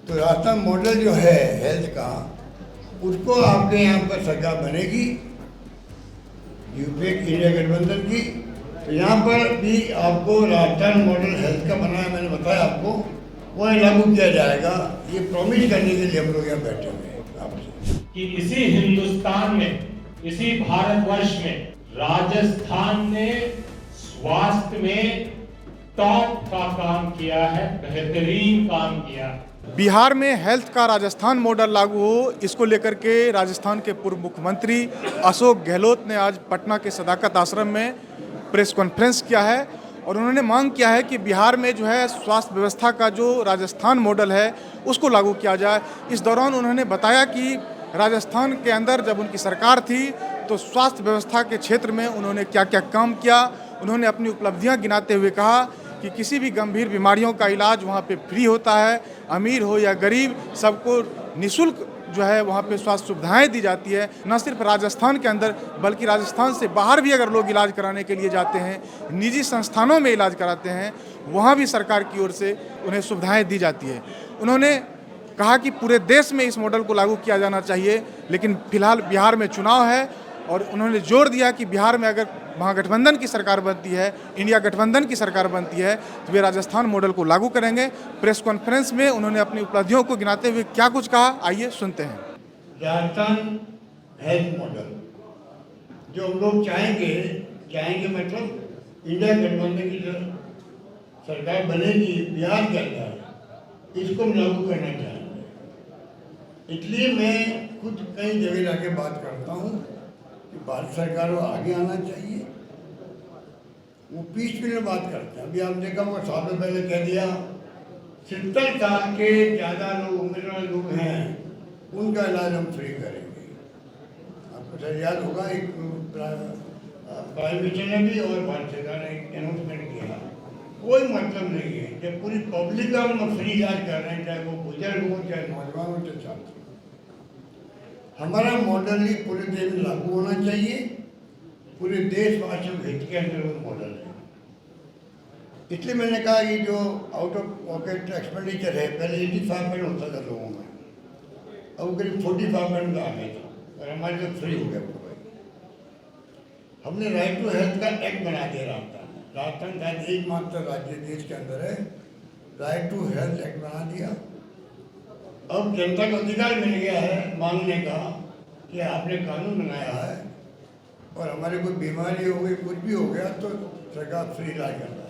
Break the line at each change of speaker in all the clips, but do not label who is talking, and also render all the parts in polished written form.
तो राजस्थान मॉडल जो है हेल्थ का, उसको आपके यहाँ पर सरकार बनेगी यूपीए की, इंडिया गठबंधन की। तो यहाँ पर भी आपको राजस्थान मॉडल हेल्थ का बनाया, मैंने बताया आपको, वो लागू किया जाएगा। ये प्रॉमिस करने के लिए हम लोग यहाँ बैठे हुए हैं आपसे
कि इसी हिंदुस्तान में, इसी भारतवर्ष में राजस्थान ने स्वास्थ्य में टॉप का काम किया है, बेहतरीन काम किया है।
बिहार में हेल्थ का राजस्थान मॉडल लागू हो, इसको लेकर के राजस्थान के पूर्व मुख्यमंत्री अशोक गहलोत ने आज पटना के सदाकत आश्रम में प्रेस कॉन्फ्रेंस किया है और उन्होंने मांग किया है कि बिहार में जो है स्वास्थ्य व्यवस्था का जो राजस्थान मॉडल है उसको लागू किया जाए। इस दौरान उन्होंने बताया कि राजस्थान के अंदर जब उनकी सरकार थी तो स्वास्थ्य व्यवस्था के क्षेत्र में उन्होंने क्या क्या काम किया। उन्होंने अपनी उपलब्धियां गिनाते हुए कहा कि किसी भी गंभीर बीमारियों का इलाज वहाँ पे फ्री होता है, अमीर हो या गरीब सबको निःशुल्क जो है वहाँ पे स्वास्थ्य सुविधाएं दी जाती है। न सिर्फ राजस्थान के अंदर बल्कि राजस्थान से बाहर भी अगर लोग इलाज कराने के लिए जाते हैं, निजी संस्थानों में इलाज कराते हैं, वहाँ भी सरकार की ओर से उन्हें सुविधाएँ दी जाती है। उन्होंने कहा कि पूरे देश में इस मॉडल को लागू किया जाना चाहिए, लेकिन फिलहाल बिहार में चुनाव है और उन्होंने जोर दिया कि बिहार में अगर महागठबंधन की सरकार बनती है, इंडिया गठबंधन की सरकार बनती है, तो वे राजस्थान मॉडल को लागू करेंगे। प्रेस कॉन्फ्रेंस में उन्होंने अपनी उपलब्धियों को गिनाते हुए क्या कुछ कहा, आइए सुनते हैं।
राजस्थान हेल्थ मॉडल जो हम लोग चाहेंगे मतलब इंडिया गठबंधन की जो सरकार बनेगी बिहार के अंदर, इसको हम लागू करना चाहेंगे। इसलिए मैं खुद कई जगह जाके बात करता हूँ कि भारत सरकार को आगे आना चाहिए। वो पीसफुल में बात करते हैं। अभी आप देखा होगा, सालों पहले कह दिया 70 साल के ज़्यादा लोग, उम्र वाले लोग हैं, उनका इलाज हम फ्री करेंगे। आपको शायद याद होगा, एक प्राइम मिनिस्टर ने भी और भारत सरकार ने अनाउंसमेंट किया। कोई मतलब नहीं है, जब पूरी पब्लिक का हम फ्री इलाज कर रहे हैं, चाहे वो बुजुर्ग हो, चाहे नौजवान हो, चाहे छात्र। हमारा मॉडल ही पूरे देश में लागू होना चाहिए। पूरे देशवासियों के हित के अंदर वो मॉडल है। इसलिए मैंने कहा कि जो आउट ऑफ पॉकेट एक्सपेंडिचर है, पहले 85% होता था लोगों में, अब करीब 45% आ गया था और हमारे जो फ्री हो गया। हमने राइट टू हेल्थ का एक्ट बना दिया। राजस्थान शायद एकमात्र राज्य देश के अंदर है, राइट टू हेल्थ एक्ट बना दिया। अब जनता को अधिकार मिल गया है मांगने का कि आपने कानून बनाया है और हमारे कोई बीमारी हो गई, कुछ भी हो गया तो सरकार फ्री इलाज करवाएगी।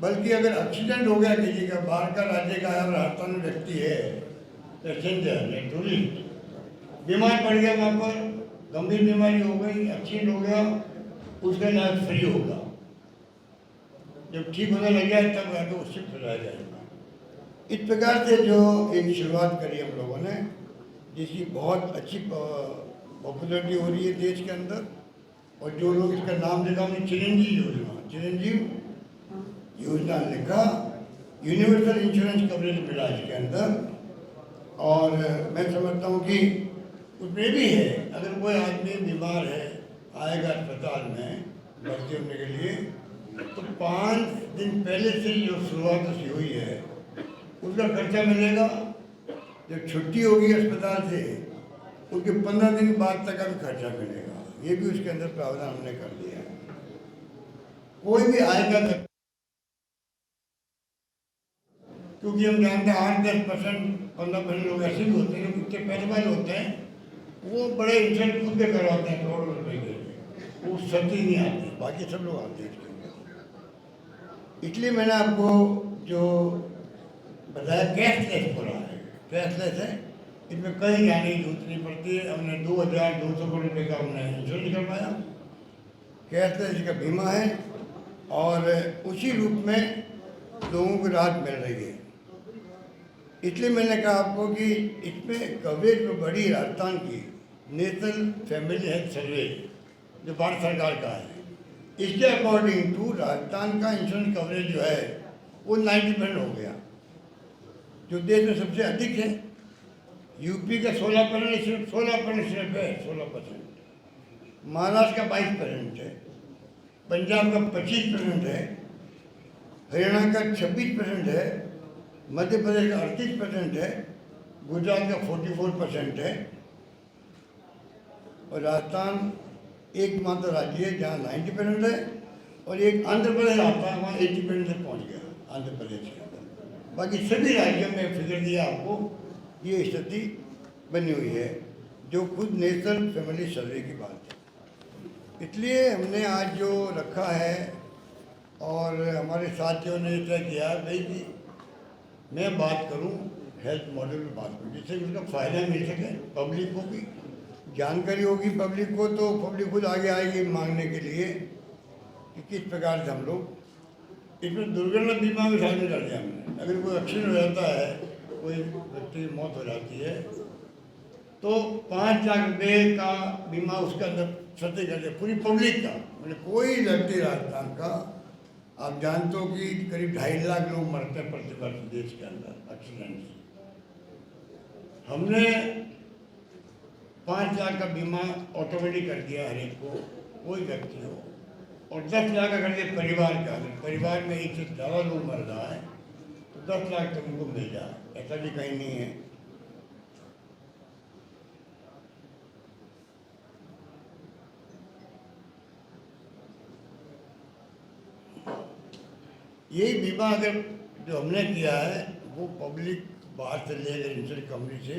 बल्कि अगर एक्सीडेंट हो गया किसी का, बाहर का राज्य का राजस्थान में व्यक्ति है, पैसेंजर है, टूरिस्ट, बीमार पड़ गया, वहाँ पर गंभीर बीमारी हो गई, एक्सीडेंट हो गया, उसका इलाज फ्री होगा। जब ठीक होने लग गया तब आगे उससे फिराया जाएगा। इस प्रकार से जो एक शुरुआत करी हम लोगों ने, जिसकी बहुत अच्छी पॉपुलरिटी हो रही है देश के अंदर, और जो लोग इसका नाम लिखा हमने चिरंजीव योजना लिखा, यूनिवर्सल इंश्योरेंस कवरेज मिला इसके अंदर। और मैं समझता हूँ कि उसमें भी है, अगर कोई आदमी बीमार है, आएगा अस्पताल में भर्ती होने के लिए, तो 5 दिन पहले से जो शुरुआत उसकी हुई है उसका खर्चा मिलेगा। जब छुट्टी होगी अस्पताल से, उसके 15 दिन बाद तक का भी खर्चा मिलेगा। ये भी उसके अंदर प्रावधान हमने कर दिया है। कोई भी आएगा, क्योंकि हम जानते हैं 8-10%, 15% लोग ऐसे भी होते हैं जो कुछ पैसे वाले होते हैं, वो बड़े इंश्योरेंस खुद के करवाते हैं करोड़ों रुपए के, वो सब्सिडी नहीं आती, बाकी सब लोग आते हैं इसके अंदर। इसलिए मैंने आपको जो बताया कैशलेस बोला है, कैशलेस है, इसमें कहीं जाने की जरूरत नहीं पड़ती है। हमने 2200 करोड़ रुपये का हमने इंश्योरेंस करवाया, कैशलेस का बीमा है और उसी रूप में लोगों को राहत मिल रही है। इसलिए मैंने कहा आपको कि इसमें कवरेज जो बड़ी राजस्थान की नेशनल फैमिली हेल्थ सर्वे जो भारत सरकार का है, इसके अकॉर्डिंग टू राजस्थान का इंश्योरेंस कवरेज जो है वो 90% हो गया, जो देश में सबसे अधिक है। यूपी का 16% सिर्फ 16% है, 16%। महाराष्ट्र का 22% है, पंजाब का 25% है, हरियाणा का 26% है मध्य प्रदेश का 38% है, गुजरात का 44% है, और राजस्थान एकमात्र राज्य है जहाँ 90% है, और एक आंध्र प्रदेश आता है वहाँ 80% तक पहुँच गया आंध्र प्रदेश के अंदर। बाकी सभी राज्यों में फिगर दिया आपको, ये स्थिति बनी हुई है जो खुद नेशनल फैमिली सर्वे की बात है। इसलिए हमने आज जो रखा है और हमारे साथियों ने तय किया भाई कि मैं बात करूं हेल्थ मॉडल में बात करूं जिससे उसका फ़ायदा मिल सके, पब्लिक को भी जानकारी होगी, पब्लिक को तो पब्लिक खुद आगे आएगी मांगने के लिए कि किस प्रकार से हम लोग इसमें दुर्घटना बीमा भी शामिल कर दिया हमने। अगर कोई एक्सीडेंट हो जाता है, कोई व्यक्ति की मौत हो जाती है तो 5 लाख रुपये का बीमा उसके अंदर सत्य कर दिया पूरी पब्लिक का। मतलब कोई व्यक्ति राजस्थान का, आप जानते हो कि करीब 2.5 लाख लोग मरते हैं प्रति वर्ष देश के अंदर एक्सीडेंट से। हमने 5 लाख का बीमा ऑटोमेटिक कर दिया हर एक को, कोई व्यक्ति हो, और 10 लाख का कर दिया परिवार का। अगर परिवार में एक से ज़्यादा लोग मर रहा है तो 10 लाख तक उनको मिल जाए, ऐसा भी कहीं नहीं है। यही बीमा अगर जो हमने किया है वो पब्लिक बाहर से ले अगर इंश्योरेंस कंपनी से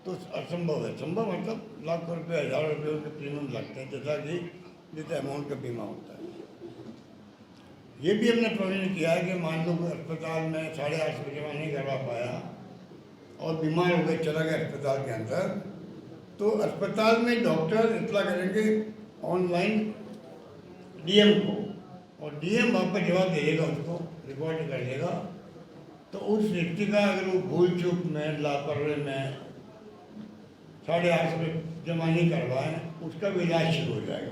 तो असंभव है। संभव मतलब लाखों रुपये, हज़ारों रुपये उनके प्रीमियम लगते हैं, जैसा कि जितना अमाउंट का बीमा होता है। ये भी हमने प्रोविजन किया है कि मान लो अस्पताल में 8.5 रुपये जमा नहीं करवा पाया और बीमार हो गए, चला गया अस्पताल के अंदर, तो अस्पताल में डॉक्टर इतला करेंगे ऑनलाइन डीएम को, और डीएम वहाँ पर जवाब दे देगा, उसको रिकॉर्ड कर देगा। तो उस व्यक्ति का अगर वो भूल चूक में, लापरवाही में 8.5 रुपये जमा नहीं करवाएं, उसका भी इलाज शुरू हो जाएगा।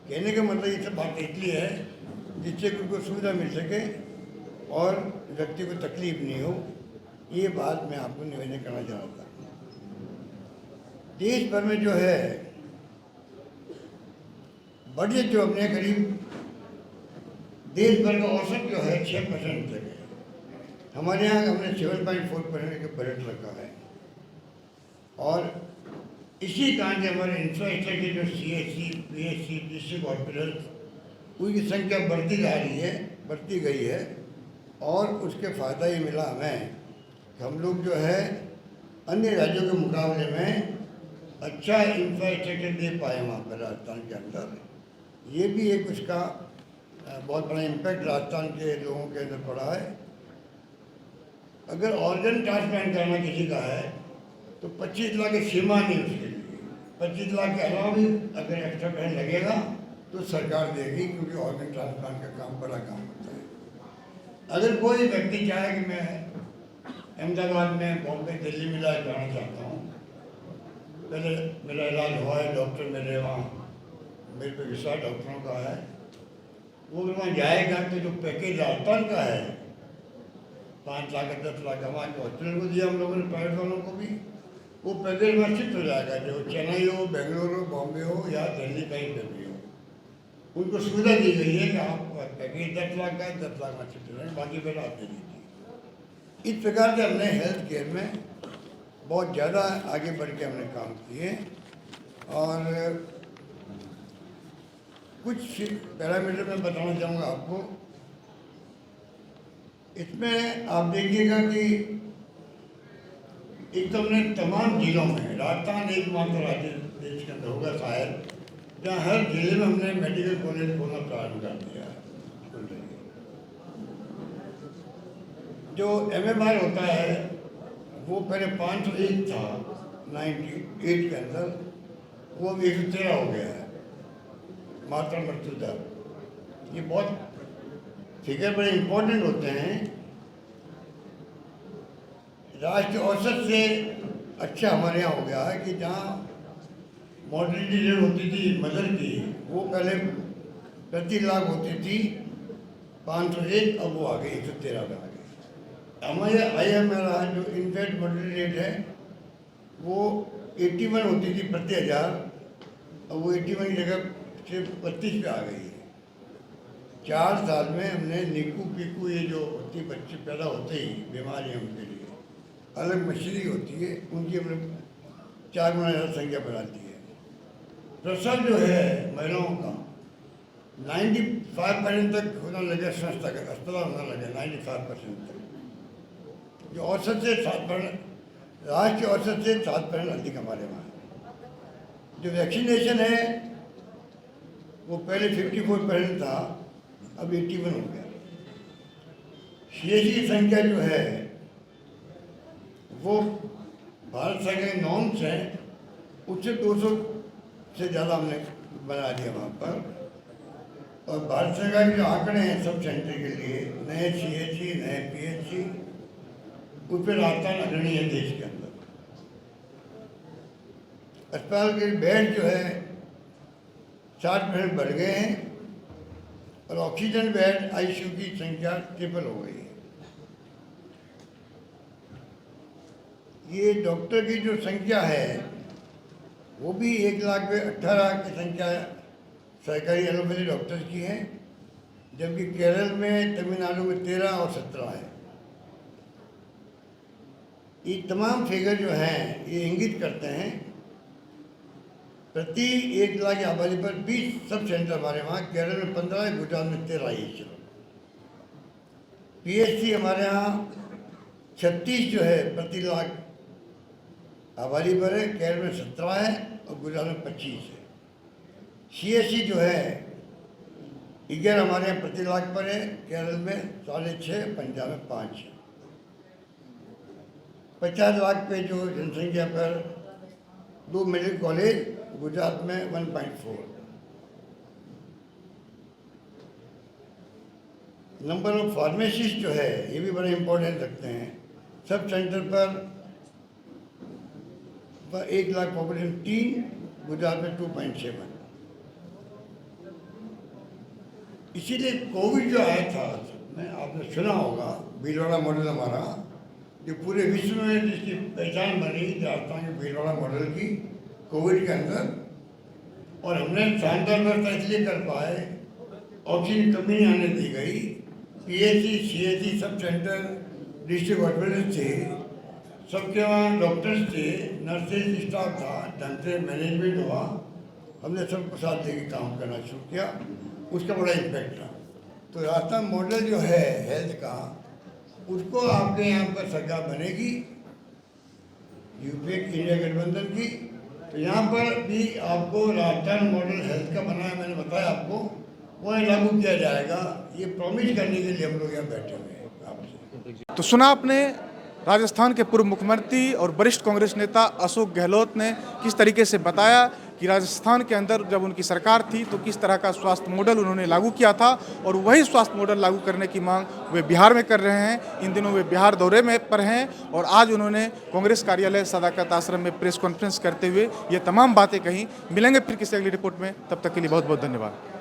कहने का मतलब ये सब बात इसलिए है जिससे उनको सुविधा मिल सके और व्यक्ति को तकलीफ नहीं हो। ये बात मैं आपको निवेदन करना चाहता हूँ। देश भर में जो है बजट जो अपने करीब देश भर का औसत जो है 6% तक है, हमारे यहाँ हमने 7.4% का बजट रखा है। और इसी कारण से हमारे इंफ्रास्ट्रक्चर जो CHC, PHC, डिस्ट्रिक्ट हॉस्पिटल, उनकी संख्या बढ़ती जा रही है, बढ़ती गई है। और उसके फ़ायदा ये मिला हमें कि हम लोग जो है अन्य राज्यों के मुकाबले में अच्छा इंफ्रास्ट्रक्चर दे पाए वहाँ पर राजस्थान के अंदर। ये भी एक उसका बहुत बड़ा इम्पैक्ट राजस्थान के लोगों के अंदर पड़ा है। अगर ऑर्गन ट्रांसप्लांट करना किसी का है तो 25 लाख की सीमा नहीं उसके लिए, 25 लाख के अलावा भी अगर एक्स्ट्रा पैसा लगेगा तो सरकार देगी, क्योंकि ऑर्गन ट्रांसप्लांट का काम बड़ा काम होता है। अगर कोई व्यक्ति चाहे कि मैं अहमदाबाद में, बॉम्बे, दिल्ली में इलाज कराना चाहता हूँ, पहले मेरा इलाज हुआ है, डॉक्टर मेरे वहाँ, मेरे पे विश्वास डॉक्टरों का है, वो अगर वहाँ जाएगा तो जो पैकेज राजस्थान का है 5 लाख 10 लाख का, वहाँ के हॉस्पिटल को दिया हम लोगों ने, प्राइवेट वालों को भी, वो पैकेज में शिफ्ट हो जाएगा। जो चेन्नई हो, बेंगलुरु हो, बॉम्बे हो या दिल्ली, कहीं पर भी हो, उनको सुविधा दी गई है कि आप पैकेज 10 लाख का है, 10 लाख में शिफ्ट हो जाए, बाकी फिर आप दे दीजिए। इस प्रकार से हमने हेल्थ केयर में बहुत ज़्यादा आगे बढ़ के हमने काम किए। और कुछ पैरामीटर मैं बताना चाहूँगा आपको। इसमें आप देखिएगा कि एक तो हमने तमाम जिलों में, राजस्थान एकमात्र राज्य देश के अंदर होगा शायद जहाँ हर जिले में हमने मेडिकल कॉलेज खोलना प्रारंभ कर दिया है। जो MMR होता है वो पहले 501 था 98 के अंदर, वो अब 113 हो गया है मातृ मृत्यु दर। ये बहुत फिगर बड़े इम्पोर्टेंट होते हैं। राष्ट्रीय औसत से अच्छा हमारे यहाँ हो गया है कि जहाँ मॉर्टेलिटी रेट होती थी मदर की, वो पहले प्रति लाख होती थी 501, अब वो आ गई 113 में आ गई। हमारे IMR जो इन्फेंट मॉर्टेलिटी रेट है वो 81 होती थी प्रति 1000, अब वो 81 की जगह सिर्फ 32 पे आ गई है। 4 साल में हमने नीकू पीकू ये जो होती बच्चे पैदा होते ही बीमारियाँ उनके लिए अलग मछली होती है, उनकी हमने 4 गुना ज़्यादा संख्या बढ़ाती है। प्रसव जो है महिलाओं का 95% तक होना लगे, संस्था का अस्पताल होना लगे 95% तक, जो औसत से 7%, राष्ट्रीय औसत से 7% अधिक हमारे वहाँ है। जो वैक्सीनेशन है वो पहले 54% था, अब 81 हो गया। CHC की संख्या जो है वो भारत सरकार के नॉर्म्स हैं उससे 200 से ज़्यादा हमने बना दिया वहाँ पर। और भारत सरकार के जो आंकड़े हैं सब सेंटर के लिए, नए CHC नए PHC, उस पर राजस्थान अग्रणी है देश के अंदर। अस्पताल के बेड जो है 60% बढ़ गए हैं और ऑक्सीजन बेड ICU की संख्या ट्रिपल हो गई है। ये डॉक्टर की जो संख्या है वो भी 1,18,000 की संख्या सरकारी एलोपैथी डॉक्टर्स की है, जबकि केरल में, तमिलनाडु में 13 और 17 है। ये तमाम फिगर जो हैं ये इंगित करते हैं प्रति 1 लाख की आबादी पर 20 सब सेंटर हमारे वहाँ, केरल में 15, गुजरात में 13 ही। चलो PHC हमारे यहाँ 36 जो है प्रति लाख आबादी पर है, केरल में 17 है और गुजरात में 25 है। CHC जो है 11 हमारे यहाँ प्रति लाख पर है, केरल में 6.5, पंजाब में 5 है। 50 लाख पे जो जनसंख्या पर 2 मेडिकल कॉलेज, गुजरात में 1.4। नंबर ऑफ फार्मेसिस्ट जो है ये भी बड़ा इम्पोर्टेंट रखते हैं। सब सेंटर पर 1 लाख पॉपुलेशन 3, गुजरात में 2.7। इसीलिए कोविड जो आया था, आपने सुना होगा, भीलवाड़ा मॉडल हमारा जो पूरे विश्व में जिसकी पहचान बनी राजस्थान के भीलवाड़ा मॉडल की कोविड के अंदर, और हमने शानदार व्यवस्था इसलिए कर पाए, ऑक्सीजन कमी नहीं आने दी गई। PHC CHC sub centre district hospital थे, सबके वहाँ डॉक्टर्स थे, नर्सेज स्टाफ था, ढंग से मैनेजमेंट हुआ, हमने सबको साथ लेके काम करना शुरू किया, उसका बड़ा इम्पैक्ट था। तो राजस्थान मॉडल जो है हेल्थ का, उसको आपके यहाँ पर सरकार बनेगी यूपीए इंडिया गठबंधन की, तो यहाँ पर भी आपको राजस्थान मॉडल हेल्थ का बनाया, मैंने बताया आपको, वो लागू किया जाएगा। ये प्रॉमिस करने के लिए हम लोग यहाँ बैठे हुए हैं आपसे।
तो सुना आपने राजस्थान के पूर्व मुख्यमंत्री और वरिष्ठ कांग्रेस नेता अशोक गहलोत ने किस तरीके से बताया कि राजस्थान के अंदर जब उनकी सरकार थी तो किस तरह का स्वास्थ्य मॉडल उन्होंने लागू किया था, और वही स्वास्थ्य मॉडल लागू करने की मांग वे बिहार में कर रहे हैं। इन दिनों वे बिहार दौरे में पर हैं और आज उन्होंने कांग्रेस कार्यालय सदाकत आश्रम में प्रेस कॉन्फ्रेंस करते हुए ये तमाम बातें कहीं। मिलेंगे फिर किसी अगली रिपोर्ट में, तब तक के लिए बहुत बहुत धन्यवाद।